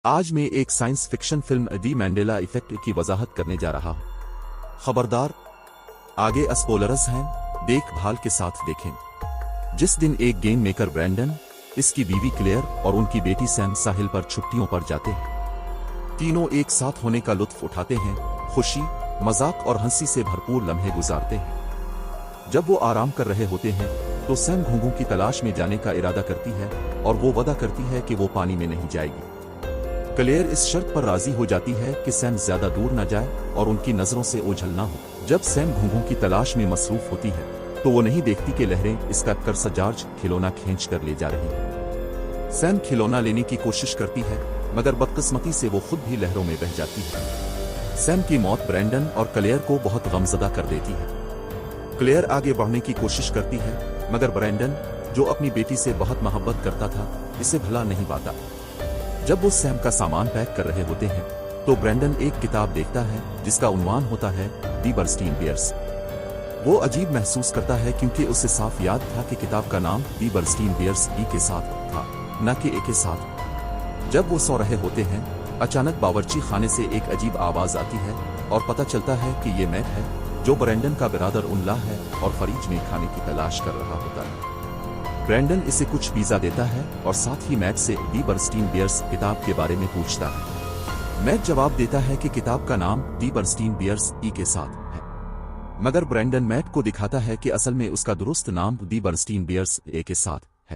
آج میں ایک سائنس فکشن فلم دی مینڈیلا ایفیکٹ کی وضاحت کرنے جا رہا ہوں۔ خبردار، آگے اسپویلرز ہیں، دیکھ بھال کے ساتھ دیکھیں۔ جس دن ایک گیم میکر برینڈن، اس کی بیوی کلیئر اور ان کی بیٹی سیم ساحل پر چھٹیوں پر جاتے ہیں۔ تینوں ایک ساتھ ہونے کا لطف اٹھاتے ہیں، خوشی، مذاق اور ہنسی سے بھرپور لمحے گزارتے ہیں۔ جب وہ آرام کر رہے ہوتے ہیں تو سیم گھونگھوں کی تلاش میں جانے کا ارادہ کرتی ہے اور وہ وعدہ کرتی ہے کہ وہ پانی میں نہیں جائے گی۔ کلیئر اس شرط پر راضی ہو جاتی ہے کہ سیم زیادہ دور نہ جائے اور ان کی نظروں سے اوجھل نہ ہو۔ جب سیم گھونگھوں کی تلاش میں مصروف ہوتی ہے تو وہ نہیں دیکھتی کہ لہریں اس کا کرسا جارج کھلونا کھینچ کر لے جا رہی ہیں۔ سیم کھلونا لینے کی کوشش کرتی ہے مگر بدقسمتی سے وہ خود بھی لہروں میں بہہ جاتی ہے۔ سیم کی موت برینڈن اور کلیئر کو بہت غمزدہ کر دیتی ہے۔ کلیئر آگے بڑھنے کی کوشش کرتی ہے مگر برینڈن، جو اپنی بیٹی سے بہت محبت کرتا تھا، اسے بھلا نہیں پاتا۔ جب وہ سیم کا سامان پیک کر رہے ہوتے ہیں تو برینڈن ایک کتاب دیکھتا ہے جس کا عنوان ہوتا ہے دی برسٹین بیئرز۔ وہ عجیب محسوس کرتا ہے کیونکہ اسے صاف یاد تھا کہ کتاب کا نام دی برسٹین بیئرز ای کے ساتھ تھا، نہ کہ اے کے ساتھ۔ جب وہ سو رہے ہوتے ہیں اچانک باورچی خانے سے ایک عجیب آواز آتی ہے اور پتہ چلتا ہے کہ یہ میٹ ہے جو برینڈن کا برادر انلا ہے اور فریج میں کھانے کی تلاش کر رہا ہوتا ہے۔ برینڈن اسے کچھ پیزا دیتا ہے اور ساتھ ہی میٹ سے دی برسٹین بیئرز کتاب کے بارے میں پوچھتا ہے۔ میٹ جواب دیتا ہے کہ کتاب کا نام دی برسٹین بیئرز ای کے ساتھ ہے، مگر برینڈن میٹ کو دکھاتا ہے کہ اصل میں اس کا درست نام دی برسٹین بیئرز اے کے ساتھ ہے۔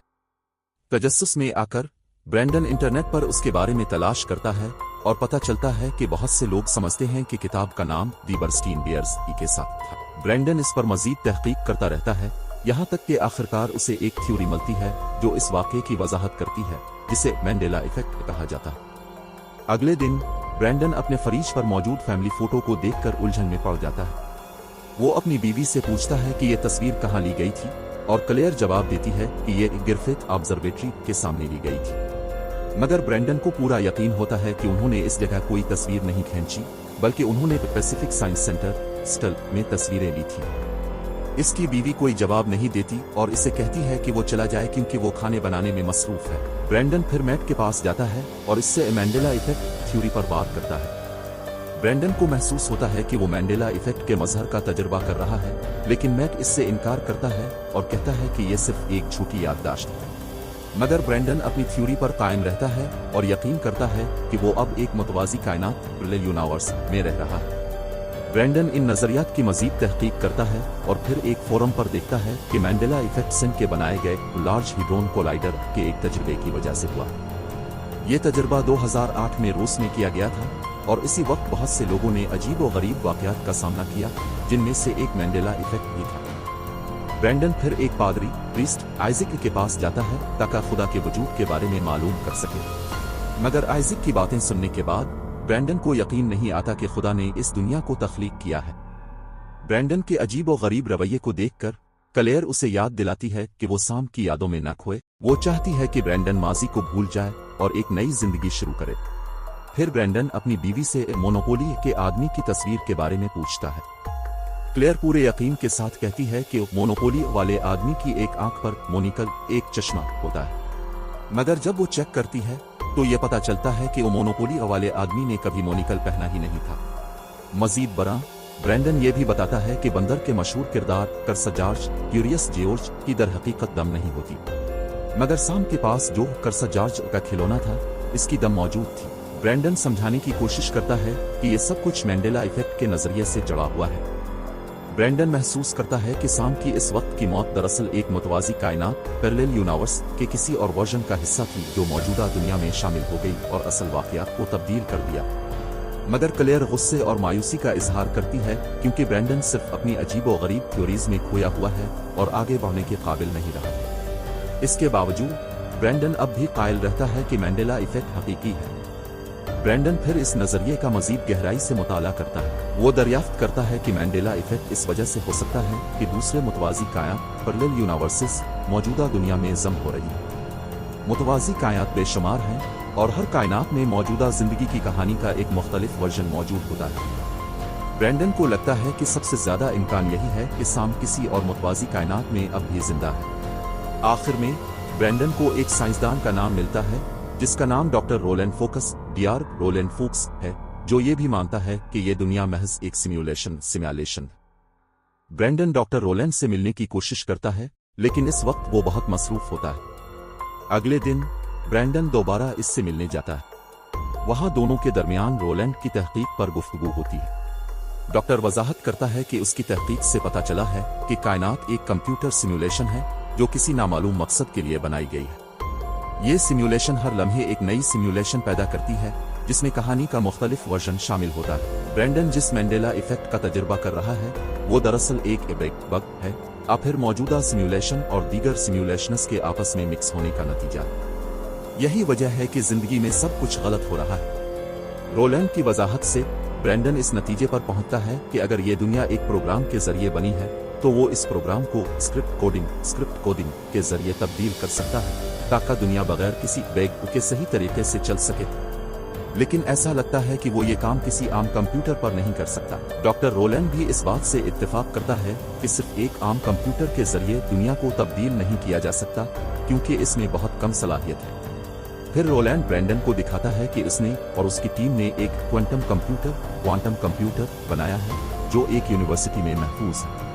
تجسس میں آ کر برینڈن انٹرنیٹ پر اس کے بارے میں تلاش کرتا ہے اور پتہ چلتا ہے کہ بہت سے لوگ سمجھتے ہیں کہ کتاب کا نام دی برسٹین بیئرز ای کے ساتھ تھا۔ برینڈن اس پر مزید تحقیق کرتا رہتا ہے یہاں تک کہ آخرکار اسے ایک تھیوری ملتی ہے جو اس واقعے کی وضاحت کرتی ہے جسے مینڈیلا ایفیکٹ کہا جاتا ہے۔ اگلے دن برینڈن اپنے فریج پر موجود فیملی فوٹو کو دیکھ کر الجھن میں پڑ جاتا ہے۔ وہ اپنی بیوی سے پوچھتا ہے کہ یہ تصویر کہاں لی گئی تھی اور کلیئر جواب دیتی ہے کہ یہ گرفت آبزرویٹری کے سامنے لی گئی تھی، مگر برینڈن کو پورا یقین ہوتا ہے کہ انہوں نے اس جگہ کوئی تصویر نہیں کھینچی بلکہ انہوں نے پیسیفک سائنس سینٹر اسٹل میں تصویریں لی تھیں۔ اس کی بیوی کوئی جواب نہیں دیتی اور اسے کہتی ہے کہ وہ چلا جائے کیونکہ وہ کھانے بنانے میں مصروف ہے۔ برینڈن پھر میٹ کے پاس جاتا ہے اور اس سے مینڈیلا ایفیکٹ تھیوری پر بات کرتا ہے۔ برینڈن کو محسوس ہوتا ہے کہ وہ مینڈیلا ایفیکٹ کے مظہر کا تجربہ کر رہا ہے، لیکن میٹ اس سے انکار کرتا ہے اور کہتا ہے کہ یہ صرف ایک جھوٹی یادداشت ہے۔ مگر برینڈن اپنی تھیوری پر قائم رہتا ہے اور یقین کرتا ہے کہ وہ اب ایک متوازی کائنات پیرلل یونیورس میں رہ رہا ہے۔ برینڈن ان نظریات کی مزید تحقیق کرتا ہے اور پھر ایک فورم پر دیکھتا ہے کہ مینڈیلا ایفیکٹ سن کے بنائے گئے لارج ہیڈرون کولائڈر کے ایک تجربے کی وجہ سے ہوا۔ یہ تجربہ 2008 میں روس میں کیا گیا تھا اور اسی وقت بہت سے لوگوں نے عجیب و غریب واقعات کا سامنا کیا جن میں سے ایک مینڈیلا ایفیکٹ بھی تھا۔ برینڈن پھر ایک پادری پریسٹ آئزک کے پاس جاتا ہے تاکہ خدا کے وجود کے بارے میں معلوم کر سکے، مگر آئزک کی باتیں سننے کے بعد برینڈن کو یقین نہیں آتا کہ خدا نے اس دنیا کو تخلیق کیا ہے۔ برینڈن کے عجیب و غریب رویے کو دیکھ کر کلیئر اسے یاد دلاتی ہے کہ وہ سام کی یادوں میں نہ کھوئے۔ وہ چاہتی ہے کہ برینڈن ماضی کو بھول جائے اور ایک نئی زندگی شروع کرے۔ پھر برینڈن اپنی بیوی سے مونوپولی کے آدمی کی تصویر کے بارے میں پوچھتا ہے۔ کلیئر پورے یقین کے ساتھ کہتی ہے کہ مونوپولی والے آدمی کی ایک آنکھ پر مونیکل ایک چشمہ ہوتا ہے، مگر جب وہ چیک کرتی ہے تو یہ پتا چلتا ہے کہ وہ مونوپولی والے آدمی نے کبھی مونیکل پہنا ہی نہیں تھا۔ مزید برآں برینڈن یہ بھی بتاتا ہے کہ بندر کے مشہور کردار کرسا جارج کیوریس جیورج کی در حقیقت دم نہیں ہوتی، مگر سام کے پاس جو کرسا جارج کا کھلونا تھا اس کی دم موجود تھی۔ برینڈن سمجھانے کی کوشش کرتا ہے کہ یہ سب کچھ مینڈیلا ایفیکٹ کے نظریے سے جڑا ہوا ہے۔ برینڈن محسوس کرتا ہے کہ سام کی اس وقت کی موت دراصل ایک متوازی کائنات پیرلل یونیورس کے کسی اور ورژن کا حصہ تھی جو موجودہ دنیا میں شامل ہو گئی اور اصل واقعات کو تبدیل کر دیا۔ مگر کلیئر غصے اور مایوسی کا اظہار کرتی ہے کیونکہ برینڈن صرف اپنی عجیب و غریب تھیوریز میں کھویا ہوا ہے اور آگے بڑھنے کے قابل نہیں رہا۔ اس کے باوجود برینڈن اب بھی قائل رہتا ہے کہ مینڈیلا ایفیکٹ حقیقی ہے۔ برینڈن پھر اس نظریے کا مزید گہرائی سے مطالعہ کرتا ہے۔ وہ دریافت کرتا ہے کہ مینڈیلا ایفیکٹ اس وجہ سے ہو سکتا ہے کہ دوسرے متوازی کائنات پیرلل یونیورسز موجودہ دنیا میں ضم ہو رہی ہیں۔ متوازی کائنات بے شمار ہیں اور ہر کائنات میں موجودہ زندگی کی کہانی کا ایک مختلف ورژن موجود ہوتا ہے۔ برینڈن کو لگتا ہے کہ سب سے زیادہ امکان یہی ہے کہ سام کسی اور متوازی کائنات میں اب بھی زندہ ہے۔ آخر میں برینڈن کو ایک سائنسدان کا نام ملتا ہے जिसका नाम doctor Roland Fokus DR Roland Fox है, जो ये भी मानता है कि ये दुनिया महज एक सिमुलेशन। ब्रैंडन डॉक्टर रोलैंड से मिलने की कोशिश करता है, लेकिन इस वक्त वो बहुत मसरूफ होता है। अगले दिन ब्रैंडन दोबारा इससे मिलने जाता है। वहां दोनों के दरमियान रोलैंड की तहकीक पर गुफ्तगू होती है। डॉक्टर वजाहत करता है कि उसकी तहकीक से पता चला है कि कायनात एक कंप्यूटर सिमुलेशन है जो किसी नामालूम मकसद के लिए बनाई गई है। ये सिमुलेशन हर लम्हे एक नई सिमुलेशन पैदा करती है जिसमें कहानी का मुख्तलिफ वर्जन शामिल होता है। ब्रैंडन जिस मैंडेला इफेक्ट का तजुर्बा कर रहा है वो दरअसल एक बग है, या फिर मौजूदा सिमुलेशन और दीगर सिमुलेशंस के आपस में मिक्स होने का नतीजा। यही वजह है कि जिंदगी में सब कुछ गलत हो रहा है। रोलैंड की वजाहत से ब्रैंडन इस नतीजे पर पहुंचता है कि अगर ये दुनिया एक प्रोग्राम के जरिए बनी है तो वो इस प्रोग्राम को स्क्रिप्ट कोडिंग के जरिए तब्दील कर सकता है ताकि दुनिया बगैर किसी बैग के सही तरीके से चल सके। लेकिन ऐसा लगता है कि वो ये काम किसी आम कंप्यूटर पर नहीं कर सकता। डॉक्टर रोलैंड भी इस बात से इत्तेफाक करता है कि सिर्फ एक आम कंप्यूटर के जरिए दुनिया को तब्दील नहीं किया जा सकता, क्योंकि इसमें बहुत कम सलाहियत है। फिर रोलैंड ब्रैंडन को दिखाता है कि उसने और उसकी टीम ने एक क्वांटम कंप्यूटर बनाया है जो एक यूनिवर्सिटी में महफूज है।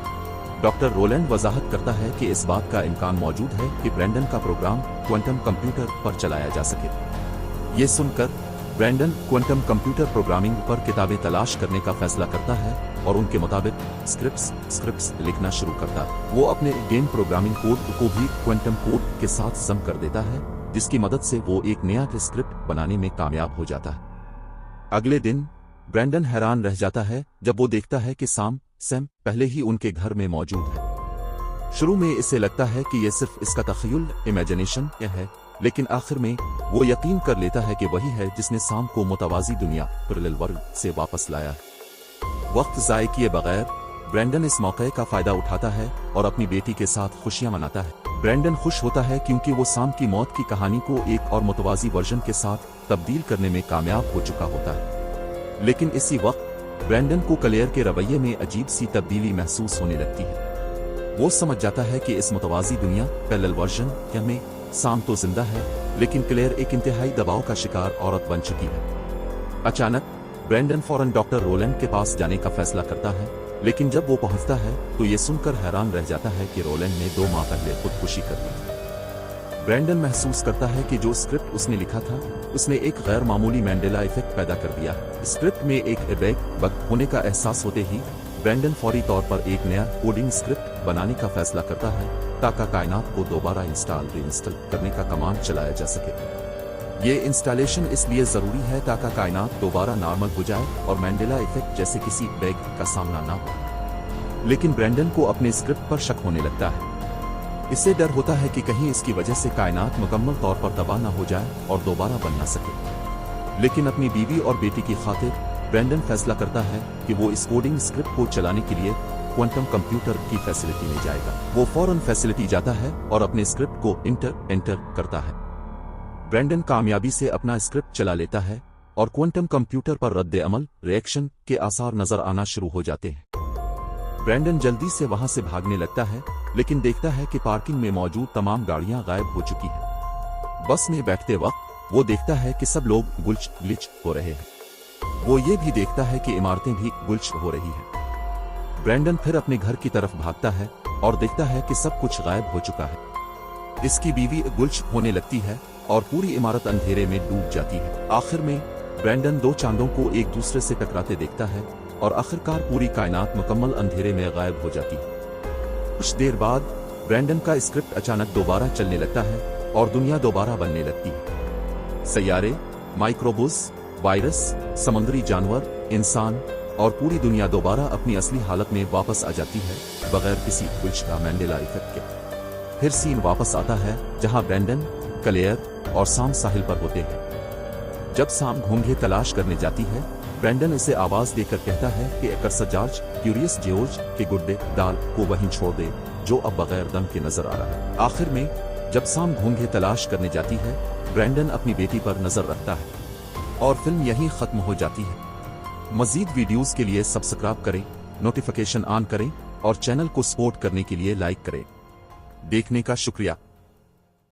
डॉक्टर रोलैंड वजाहत करता है कि इस बात का इम्कान मौजूद है कि ब्रैंडन का प्रोग्राम क्वांटम कंप्यूटर पर चलाया जा सके। ये सुनकर ब्रैंडन क्वांटम कंप्यूटर प्रोग्रामिंग पर किताबें तलाश करने का फैसला करता है और उनके मुताबिक स्क्रिप्ट्स लिखना शुरू करता है। वो अपने गेम प्रोग्रामिंग कोड को भी क्वांटम कोड के साथ जम कर देता है, जिसकी मदद से वो एक नया स्क्रिप्ट बनाने में कामयाब हो जाता है। अगले दिन ब्रैंडन हैरान रह जाता है जब वो देखता है कि सैम पहले ही उनके घर में मौजूद है। शुरू में इसे लगता है कि यह सिर्फ इसका तख़य्युल इमेजिनेशन है, लेकिन आखिर में वो यकीन कर लेता है कि वही है जिसने सैम को मुतवाज़ी दुनिया पैरेलल वर्ल्ड से वापस लाया है। वक्त ज़ाय किए बगैर ब्रैंडन इस मौके का फायदा उठाता है और अपनी बेटी के साथ खुशियां मनाता है। ब्रैंडन खुश होता है क्योंकि वो सैम की मौत की कहानी को एक और मुतवाज़ी वर्जन के साथ तब्दील करने में कामयाब हो चुका होता है। लेकिन इसी वक्त ब्रैंडन को क्लेयर के रवैये में अजीब सी तब्दीली महसूस होने लगती है। वो समझ जाता है कि इस मुतवाज़ी दुनिया पैरेलल वर्जन में सैम तो जिंदा है, लेकिन क्लेयर एक इंतहाई दबाव का शिकार औरत बन चुकी है। अचानक ब्रैंडन फौरन डॉक्टर रोलैंड के पास जाने का फैसला करता है, लेकिन जब वो पहुंचता है तो ये सुनकर हैरान रह जाता है कि रोलैंड ने 2 माह पहले खुदकुशी कर ली थी। ब्रैंडन महसूस करता है कि जो स्क्रिप्ट उसने लिखा था उसने एक गैर मामूली मैंडेला इफेक्ट पैदा कर दिया। स्क्रिप्ट में एक बग होने का एहसास होते ही ब्रैंडन फौरी तौर पर एक नया कोडिंग स्क्रिप्ट बनाने का फैसला करता है ताकि कायनात को दोबारा रीइंस्टॉल करने का कमांड चलाया जा सके। ये इंस्टॉलेशन इसलिए जरूरी है ताकि कायनात दोबारा नॉर्मल हो जाए और मैंडेला इफेक्ट जैसे किसी बैग का सामना ना हो। लेकिन ब्रैंडन को अपने स्क्रिप्ट पर शक होने लगता है। इससे डर होता है कि कहीं इसकी वजह से कायनात मुकम्मल तौर पर तबाह न हो जाए और दोबारा बन ना सके। लेकिन अपनी बीवी और बेटी की खातिर ब्रैंडन फैसला करता है कि वो इस कोडिंग स्क्रिप्ट को चलाने के लिए क्वांटम कंप्यूटर की फैसिलिटी में जाएगा। वो फौरन फैसिलिटी जाता है और अपने स्क्रिप्ट को एंटर करता है। ब्रैंडन कामयाबी से अपना स्क्रिप्ट चला लेता है और क्वांटम कंप्यूटर पर रद्द अमल रिएक्शन के आसार नजर आना शुरू हो जाते हैं। ब्रैंडन जल्दी से वहां से भागने लगता है, लेकिन देखता है कि पार्किंग में मौजूद तमाम गाड़ियां गायब हो चुकी हैं। बस में बैठते वक्त वो देखता है कि सब लोग ग्लिच हो रहे हैं। वो ये भी देखता है कि इमारतें भी ग्लिच हो रही हैं। ब्रैंडन फिर अपने घर की तरफ भागता है और देखता है कि सब कुछ गायब हो चुका है। इसकी बीवी ग्लिच होने लगती है और पूरी इमारत अंधेरे में डूब जाती है। आखिर में ब्रैंडन 2 चांदों को एक दूसरे से टकराते देखता है और आखिरकार पूरी कायनात मुकम्मल अंधेरे में गायब हो जाती है। कुछ देर बाद ब्रैंडन का स्क्रिप्ट अचानक दोबारा चलने लगता है और दुनिया दोबारा बनने लगती है। सैयारे, माइक्रोब्स, वायरस, समुद्री जानवर, इंसान और पूरी दुनिया दोबारा अपनी असली हालत में वापस आ जाती है बगैर किसी ग्लिच का मैंडेला इफेक्ट के। फिर सीन वापस आता है जहां ब्रैंडन, क्लेयर और सैम साहिल पर होते हैं। जब सैम घोंघे तलाश करने जाती है, ब्रैंडन उसे आवाज देकर कहता है कि एकरसा जॉर्ज क्यूरियस जॉर्ज के गुड्डे दाल को वहीं छोड़ दे जो अब बगैर दम के नजर आ रहा है। आखिर में जब सैम घोंघे तलाश करने जाती है, ब्रैंडन अपनी बेटी पर नजर रखता है और फिल्म यहीं खत्म हो जाती है। मजीद वीडियोस के लिए सब्सक्राइब करें, नोटिफिकेशन ऑन करें और चैनल को सपोर्ट करने के लिए लाइक करें। देखने का शुक्रिया।